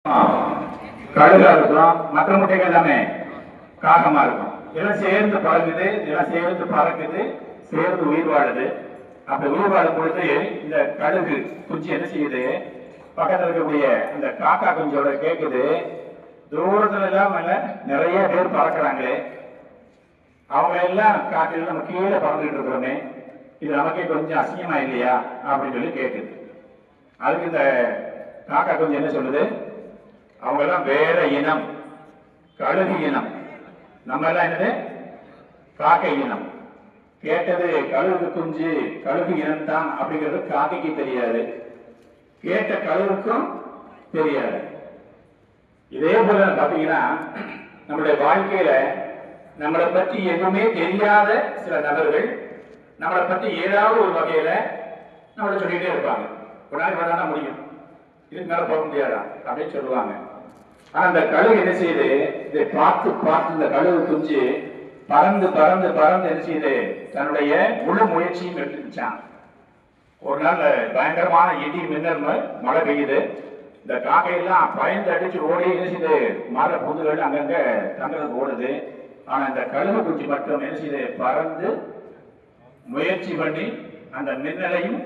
கழுகா இருக்கும், மற்ற முட்டைகள் எல்லாமே காகமா இருக்கும். எல்லாம் சேர்ந்து பறக்குது, எல்லாம் சேர்ந்து பறக்குது, சேர்ந்து உயிர் வாழுது. அப்படி உயிர் வாழும் பொழுது இந்த கழுகு குஞ்சு என்ன செய்யுது, பக்கத்தில் இருக்கக்கூடிய இந்த காக்கா குஞ்சோட கேட்குது, தூரத்துல எல்லாம் நிறைய பேர் பறக்கிறாங்களே, அவங்க எல்லாம் காட்டில் நம்ம கீழே பறந்துட்டு இருக்கிறோமே, இது நமக்கே கொஞ்சம் அசிங்கமா இல்லையா அப்படின்னு சொல்லி கேட்குது. அதுக்கு இந்த காக்கா குஞ்சு என்ன சொல்லுது, அவங்க எல்லாம் வேற இனம், கழுகு இனம், நம்ம எல்லாம் என்னது காக்கை இனம். கேட்டது கழுகு குஞ்சு, கழுகு இனம் தான் அப்படிங்கிறது காக்கைக்கு தெரியாது, கேட்ட கழுகுக்கும் தெரியாது. இதே போல பாத்தீங்கன்னா நம்மளுடைய வாழ்க்கையில நம்மளை பற்றி எதுவுமே தெரியாத சில நபர்கள் நம்மளை பற்றி ஏதாவது ஒரு வகையில நம்மளை சொல்லிட்டே இருப்பாங்க. ஒரு நாள் வேணா முடியும், இதுக்கு மேல போக முடியாதா அப்படின்னு சொல்லுவாங்க. ஆனா அந்த கழுகு என்ன செய்யுது, இதை பார்த்து பார்த்து இந்த கழுகு குஞ்சு பறந்து பறந்து பறந்து என்ன செய்யுது, தன்னுடைய முழு முயற்சியும் எடுத்துச்சான். ஒரு நாள் பயங்கரமான இடி மின்னல் மழை பெய்யுது. இந்த காக்கையெல்லாம் பயந்து அடிச்சு ஓடி என்ன செய்யுது, மர பொந்துகள் அங்கங்க தங்களுக்கு ஓடுது. ஆனா இந்த கழுகு குஞ்சு மட்டும் என்ன செய்யுது, பறந்து முயற்சி பண்ணி அந்த மின்னலையும்